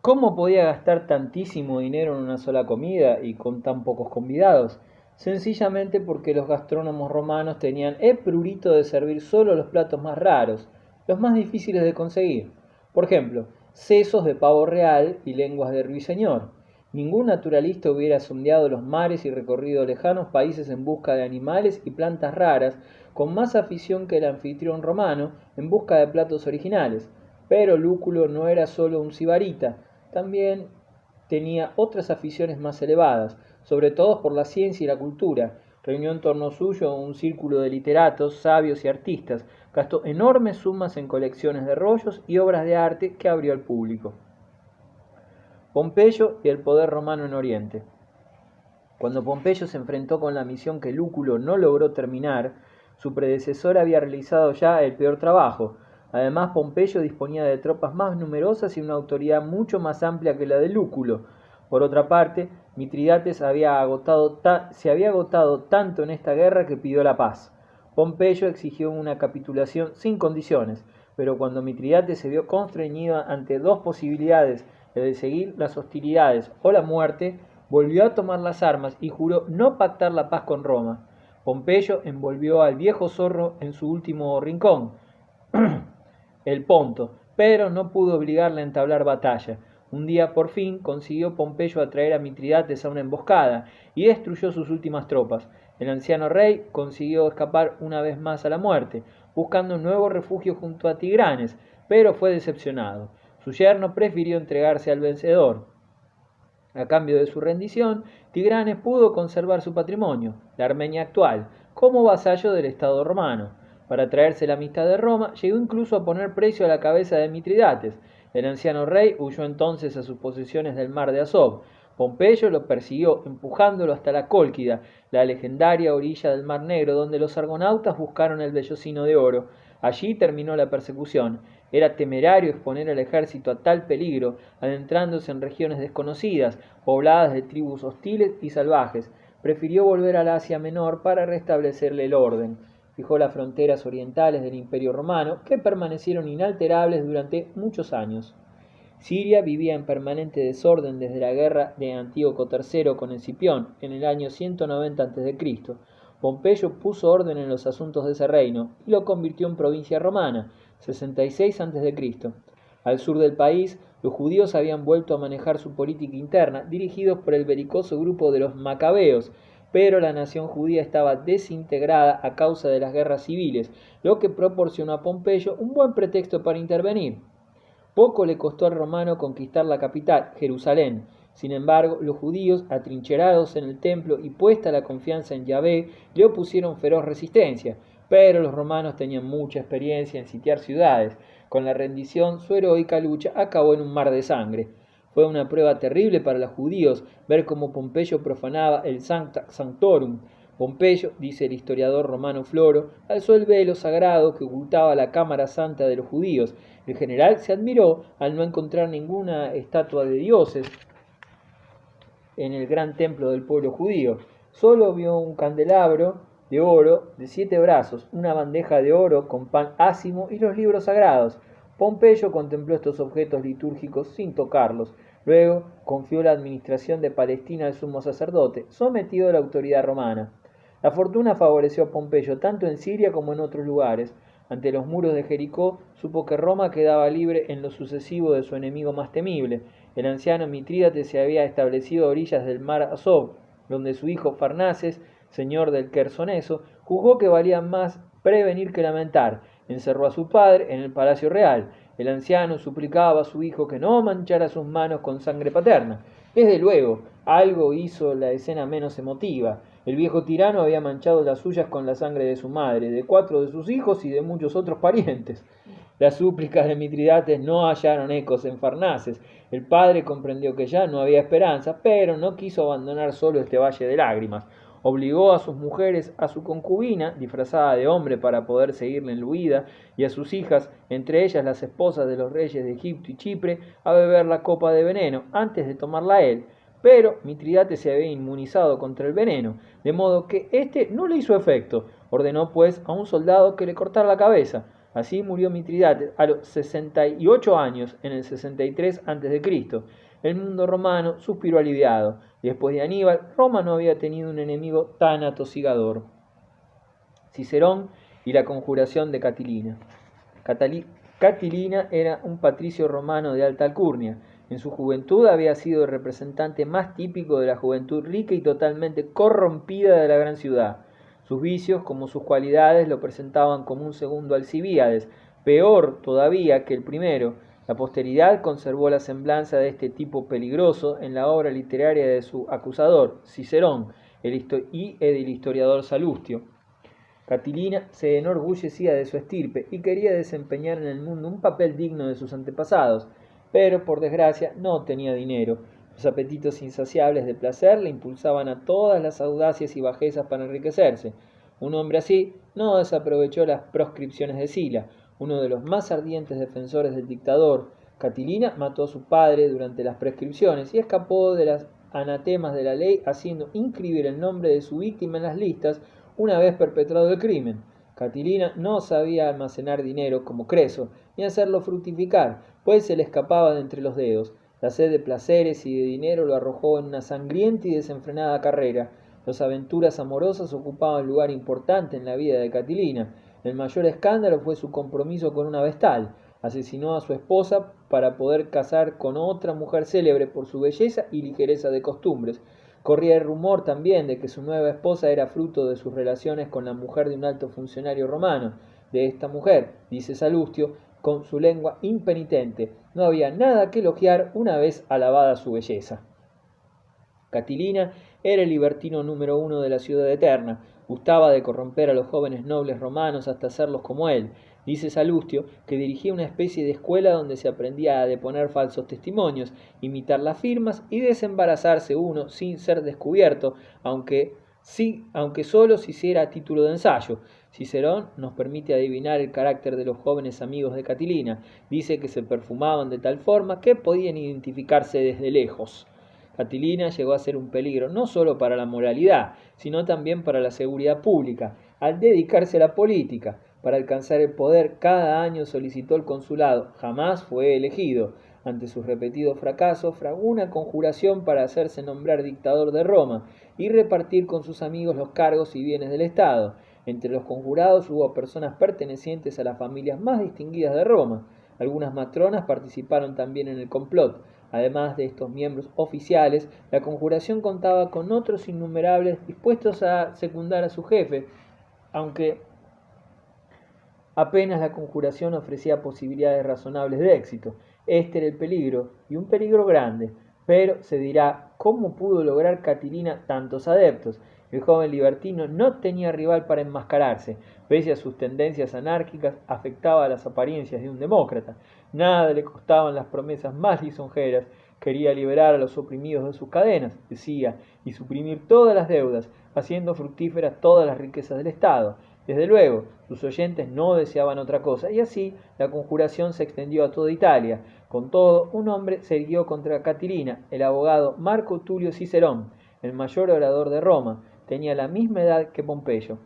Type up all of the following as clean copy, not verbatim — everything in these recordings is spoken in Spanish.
¿Cómo podía gastar tantísimo dinero en una sola comida y con tan pocos convidados? Sencillamente porque los gastrónomos romanos tenían el prurito de servir solo los platos más raros, los más difíciles de conseguir. Por ejemplo, sesos de pavo real y lenguas de ruiseñor. Ningún naturalista hubiera sondeado los mares y recorrido lejanos países en busca de animales y plantas raras con más afición que el anfitrión romano en busca de platos originales. Pero Lúculo no era solo un sibarita, también tenía otras aficiones más elevadas, sobre todo por la ciencia y la cultura. Reunió en torno suyo un círculo de literatos, sabios y artistas. Gastó enormes sumas en colecciones de rollos y obras de arte que abrió al público. Pompeyo y el poder romano en Oriente. Cuando Pompeyo se enfrentó con la misión que Lúculo no logró terminar, su predecesor había realizado ya el peor trabajo. Además, Pompeyo disponía de tropas más numerosas y una autoridad mucho más amplia que la de Lúculo. Por otra parte, Mitridates se había agotado tanto en esta guerra que pidió la paz. Pompeyo exigió una capitulación sin condiciones, pero cuando Mitridates se vio constreñido ante dos posibilidades, la de seguir las hostilidades o la muerte, volvió a tomar las armas y juró no pactar la paz con Roma. Pompeyo envolvió al viejo zorro en su último rincón, el Ponto, pero no pudo obligarle a entablar batalla. Un día por fin consiguió Pompeyo atraer a Mitridates a una emboscada y destruyó sus últimas tropas. El anciano rey consiguió escapar una vez más a la muerte, buscando un nuevo refugio junto a Tigranes, pero fue decepcionado. Su yerno prefirió entregarse al vencedor. A cambio de su rendición, Tigranes pudo conservar su patrimonio, la Armenia actual, como vasallo del Estado romano. Para traerse la amistad de Roma, llegó incluso a poner precio a la cabeza de Mitridates. El anciano rey huyó entonces a sus posesiones del mar de Azov. Pompeyo lo persiguió, empujándolo hasta la Cólquida, la legendaria orilla del Mar Negro, donde los argonautas buscaron el vellocino de oro. Allí terminó la persecución. Era temerario exponer al ejército a tal peligro, adentrándose en regiones desconocidas, pobladas de tribus hostiles y salvajes. Prefirió volver al Asia Menor para restablecerle el orden. Fijó las fronteras orientales del Imperio Romano, que permanecieron inalterables durante muchos años. Siria vivía en permanente desorden desde la guerra de Antíoco III con Escipión en el año 190 a.C. Pompeyo puso orden en los asuntos de ese reino y lo convirtió en provincia romana, 66 a.C. Al sur del país, los judíos habían vuelto a manejar su política interna, dirigidos por el belicoso grupo de los macabeos, pero la nación judía estaba desintegrada a causa de las guerras civiles, lo que proporcionó a Pompeyo un buen pretexto para intervenir. Poco le costó al romano conquistar la capital, Jerusalén. Sin embargo, los judíos, atrincherados en el templo y puesta la confianza en Yahvé, le opusieron feroz resistencia. Pero los romanos tenían mucha experiencia en sitiar ciudades. Con la rendición, su heroica lucha acabó en un mar de sangre. Fue una prueba terrible para los judíos ver cómo Pompeyo profanaba el Sancta Sanctorum. Pompeyo, dice el historiador romano Floro, alzó el velo sagrado que ocultaba la cámara santa de los judíos. El general se admiró al no encontrar ninguna estatua de dioses en el gran templo del pueblo judío. Solo vio un candelabro de oro de 7 brazos, una bandeja de oro con pan ácimo y los libros sagrados. Pompeyo contempló estos objetos litúrgicos sin tocarlos. Luego confió la administración de Palestina al sumo sacerdote, sometido a la autoridad romana. La fortuna favoreció a Pompeyo tanto en Siria como en otros lugares. Ante los muros de Jericó, supo que Roma quedaba libre en lo sucesivo de su enemigo más temible. El anciano Mitrídates se había establecido a orillas del mar Azov, donde su hijo Farnaces, señor del Quersoneso, juzgó que valía más prevenir que lamentar. Encerró a su padre en el palacio real. El anciano suplicaba a su hijo que no manchara sus manos con sangre paterna. Desde luego, algo hizo la escena menos emotiva. El viejo tirano había manchado las suyas con la sangre de su madre, de 4 de sus hijos y de muchos otros parientes. Las súplicas de Mitridates no hallaron ecos en Farnaces. El padre comprendió que ya no había esperanza, pero no quiso abandonar solo este valle de lágrimas. Obligó a sus mujeres, a su concubina, disfrazada de hombre para poder seguirle en la huida, y a sus hijas, entre ellas las esposas de los reyes de Egipto y Chipre, a beber la copa de veneno antes de tomarla él. Pero Mitridates se había inmunizado contra el veneno, de modo que éste no le hizo efecto. Ordenó pues a un soldado que le cortara la cabeza. Así murió Mitridates a los 68 años, en el 63 a.C. El mundo romano suspiró aliviado. Después de Aníbal, Roma no había tenido un enemigo tan atosigador. Cicerón y la conjuración de Catilina. Catilina era un patricio romano de alta alcurnia. En su juventud había sido el representante más típico de la juventud rica y totalmente corrompida de la gran ciudad. Sus vicios, como sus cualidades, lo presentaban como un segundo Alcibíades, peor todavía que el primero. La posteridad conservó la semblanza de este tipo peligroso en la obra literaria de su acusador, Cicerón, y el historiador Salustio. Catilina se enorgullecía de su estirpe y quería desempeñar en el mundo un papel digno de sus antepasados, pero por desgracia no tenía dinero. Los apetitos insaciables de placer le impulsaban a todas las audacias y bajezas para enriquecerse. Un hombre así no desaprovechó las proscripciones de Sila, uno de los más ardientes defensores del dictador. Catilina mató a su padre durante las prescripciones y escapó de las anatemas de la ley, haciendo inscribir el nombre de su víctima en las listas una vez perpetrado el crimen. Catilina no sabía almacenar dinero como Creso, ni hacerlo fructificar, pues se le escapaba de entre los dedos. La sed de placeres y de dinero lo arrojó en una sangrienta y desenfrenada carrera. Las aventuras amorosas ocupaban un lugar importante en la vida de Catilina. El mayor escándalo fue su compromiso con una vestal. Asesinó a su esposa para poder casar con otra mujer célebre por su belleza y ligereza de costumbres. Corría el rumor también de que su nueva esposa era fruto de sus relaciones con la mujer de un alto funcionario romano. De esta mujer, dice Salustio, con su lengua impenitente, no había nada que elogiar una vez alabada su belleza. Catilina era el libertino número 1 de la ciudad eterna. Gustaba de corromper a los jóvenes nobles romanos hasta hacerlos como él. Dice Salustio que dirigía una especie de escuela donde se aprendía a deponer falsos testimonios, imitar las firmas y desembarazarse uno sin ser descubierto, aunque solo se hiciera a título de ensayo. Cicerón nos permite adivinar el carácter de los jóvenes amigos de Catilina. Dice que se perfumaban de tal forma que podían identificarse desde lejos. Catilina llegó a ser un peligro no solo para la moralidad, sino también para la seguridad pública, al dedicarse a la política. Para alcanzar el poder, cada año solicitó el consulado, jamás fue elegido. Ante sus repetidos fracasos, fraguó una conjuración para hacerse nombrar dictador de Roma y repartir con sus amigos los cargos y bienes del Estado. Entre los conjurados hubo personas pertenecientes a las familias más distinguidas de Roma. Algunas matronas participaron también en el complot. Además de estos miembros oficiales, la conjuración contaba con otros innumerables dispuestos a secundar a su jefe, aunque apenas la conjuración ofrecía posibilidades razonables de éxito. Este era el peligro, y un peligro grande. Pero se dirá, ¿cómo pudo lograr Catilina tantos adeptos? El joven libertino no tenía rival para enmascararse. Pese a sus tendencias anárquicas, afectaba las apariencias de un demócrata. Nada le costaban las promesas más lisonjeras. Quería liberar a los oprimidos de sus cadenas, decía, y suprimir todas las deudas, haciendo fructíferas todas las riquezas del Estado. Desde luego, sus oyentes no deseaban otra cosa, y así la conjuración se extendió a toda Italia. Con todo, un hombre se irguió contra Catilina, el abogado Marco Tulio Cicerón, el mayor orador de Roma. Tenía la misma edad que Pompeyo.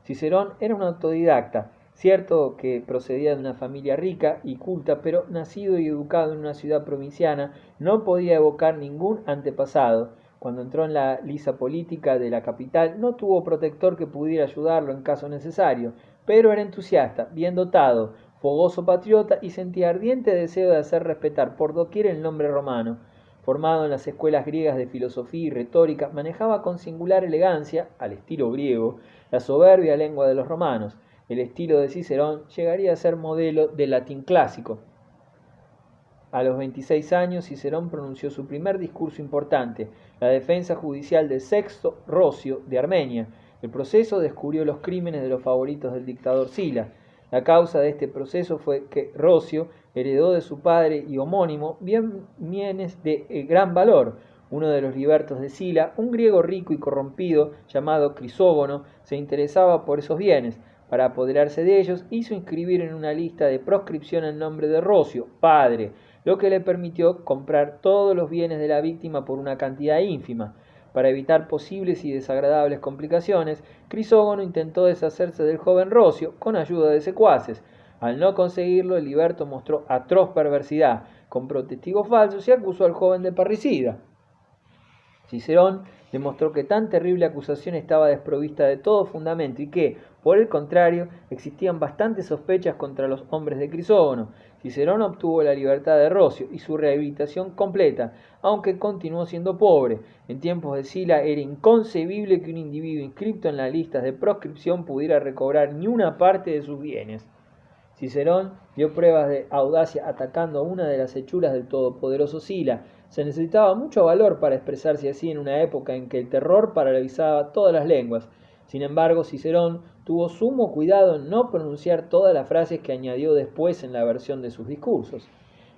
Cicerón era un autodidacta, cierto que procedía de una familia rica y culta, pero nacido y educado en una ciudad provinciana, no podía evocar ningún antepasado. Cuando entró en la lisa política de la capital, no tuvo protector que pudiera ayudarlo en caso necesario, pero era entusiasta, bien dotado, fogoso patriota y sentía ardiente deseo de hacer respetar por doquier el nombre romano. Formado en las escuelas griegas de filosofía y retórica, manejaba con singular elegancia, al estilo griego, la soberbia lengua de los romanos. El estilo de Cicerón llegaría a ser modelo del latín clásico. A los 26 años, Cicerón pronunció su primer discurso importante, la defensa judicial de Sexto Rocio de Armenia. El proceso descubrió los crímenes de los favoritos del dictador Sila. La causa de este proceso fue que Rocio heredó de su padre y homónimo bienes de gran valor. Uno de los libertos de Sila, un griego rico y corrompido llamado Crisógono, se interesaba por esos bienes. Para apoderarse de ellos, hizo inscribir en una lista de proscripción el nombre de Rocio, padre, lo que le permitió comprar todos los bienes de la víctima por una cantidad ínfima. Para evitar posibles y desagradables complicaciones, Crisógono intentó deshacerse del joven Rocio con ayuda de secuaces. Al no conseguirlo, el liberto mostró atroz perversidad, compró testigos falsos y acusó al joven de parricida. Cicerón demostró que tan terrible acusación estaba desprovista de todo fundamento y que, por el contrario, existían bastantes sospechas contra los hombres de Crisógono. Cicerón obtuvo la libertad de Rocio y su rehabilitación completa, aunque continuó siendo pobre. En tiempos de Sila era inconcebible que un individuo inscrito en las listas de proscripción pudiera recobrar ni una parte de sus bienes. Cicerón dio pruebas de audacia atacando a una de las hechuras del todopoderoso Sila. Se necesitaba mucho valor para expresarse así en una época en que el terror paralizaba todas las lenguas. Sin embargo, Cicerón tuvo sumo cuidado en no pronunciar todas las frases que añadió después en la versión de sus discursos.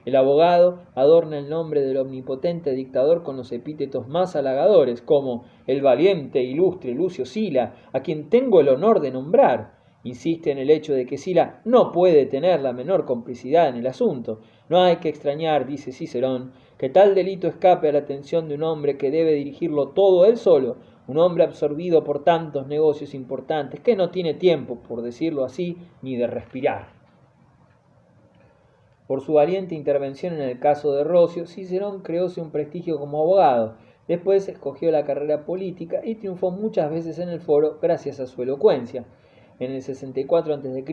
El abogado adorna el nombre del omnipotente dictador con los epítetos más halagadores, como el valiente e ilustre Lucio Sila, a quien tengo el honor de nombrar. Insiste en el hecho de que Sila no puede tener la menor complicidad en el asunto. No hay que extrañar, dice Cicerón, que tal delito escape a la atención de un hombre que debe dirigirlo todo él solo, un hombre absorbido por tantos negocios importantes que no tiene tiempo, por decirlo así, ni de respirar. Por su valiente intervención en el caso de Rocio, Cicerón creóse un prestigio como abogado. Después escogió la carrera política y triunfó muchas veces en el foro gracias a su elocuencia. En el 64 a.C.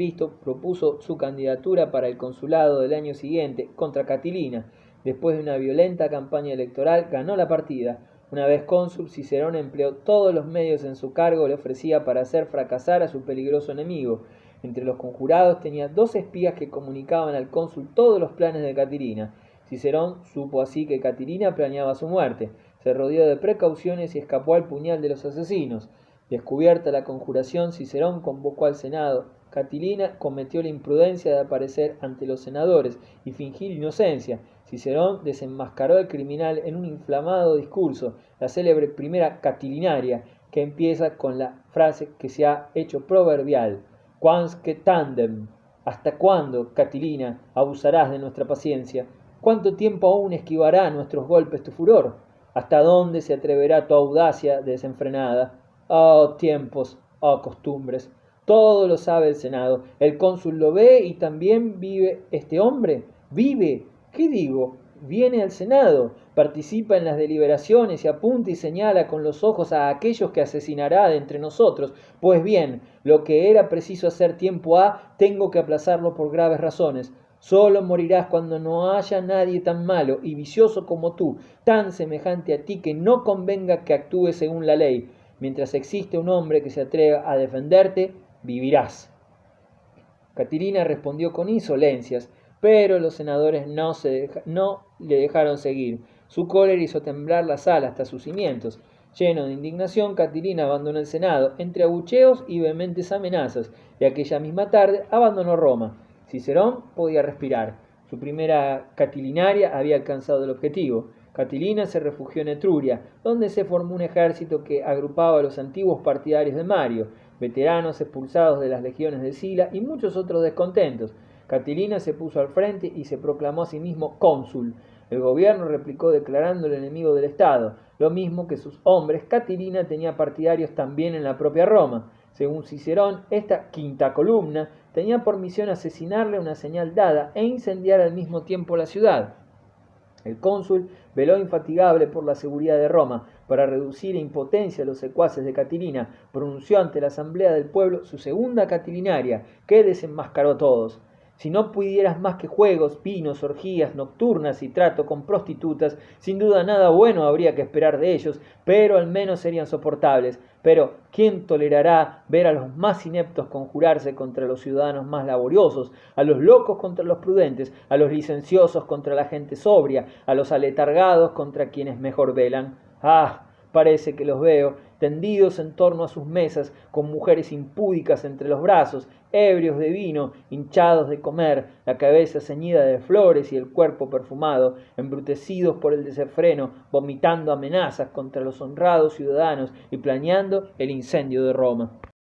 propuso su candidatura para el consulado del año siguiente contra Catilina. Después de una violenta campaña electoral, ganó la partida. Una vez cónsul, Cicerón empleó todos los medios en su cargo le ofrecía para hacer fracasar a su peligroso enemigo. Entre los conjurados tenía 2 espías que comunicaban al cónsul todos los planes de Catilina. Cicerón supo así que Catilina planeaba su muerte. Se rodeó de precauciones y escapó al puñal de los asesinos. Descubierta la conjuración, Cicerón convocó al Senado. Catilina cometió la imprudencia de aparecer ante los senadores y fingir inocencia. Cicerón desenmascaró al criminal en un inflamado discurso, la célebre primera Catilinaria, que empieza con la frase que se ha hecho proverbial: «Quamsque tandem». ¿Hasta cuándo, Catilina, abusarás de nuestra paciencia? ¿Cuánto tiempo aún esquivará a nuestros golpes tu furor? ¿Hasta dónde se atreverá tu audacia desenfrenada? Oh tiempos, oh costumbres, todo lo sabe el Senado. El cónsul lo ve y también vive este hombre. ¿Vive? ¿Qué digo? Viene al Senado, participa en las deliberaciones y apunta y señala con los ojos a aquellos que asesinará de entre nosotros. Pues bien, lo que era preciso hacer tiempo ha, tengo que aplazarlo por graves razones. Solo morirás cuando no haya nadie tan malo y vicioso como tú, tan semejante a ti que no convenga que actúe según la ley. Mientras existe un hombre que se atreva a defenderte, vivirás. Catilina respondió con insolencias, pero los senadores no le dejaron seguir. Su cólera hizo temblar la sala hasta sus cimientos. Lleno de indignación, Catilina abandonó el Senado, entre abucheos y vehementes amenazas, y aquella misma tarde abandonó Roma. Cicerón podía respirar. Su primera Catilinaria había alcanzado el objetivo. Catilina se refugió en Etruria, donde se formó un ejército que agrupaba a los antiguos partidarios de Mario, veteranos expulsados de las legiones de Sila y muchos otros descontentos. Catilina se puso al frente y se proclamó a sí mismo cónsul. El gobierno replicó declarándolo enemigo del Estado. Lo mismo que sus hombres, Catilina tenía partidarios también en la propia Roma. Según Cicerón, esta quinta columna tenía por misión asesinarle una señal dada e incendiar al mismo tiempo la ciudad. El cónsul veló infatigable por la seguridad de Roma. Para reducir a impotencia a los secuaces de Catilina, pronunció ante la asamblea del pueblo su segunda Catilinaria, que desenmascaró a todos. Si no pudieras más que juegos, vinos, orgías nocturnas y trato con prostitutas, sin duda nada bueno habría que esperar de ellos, pero al menos serían soportables. Pero, ¿quién tolerará ver a los más ineptos conjurarse contra los ciudadanos más laboriosos, a los locos contra los prudentes, a los licenciosos contra la gente sobria, a los aletargados contra quienes mejor velan? ¡Ah! Parece que los veo, tendidos en torno a sus mesas, con mujeres impúdicas entre los brazos, ebrios de vino, hinchados de comer, la cabeza ceñida de flores y el cuerpo perfumado, embrutecidos por el desenfreno, vomitando amenazas contra los honrados ciudadanos y planeando el incendio de Roma.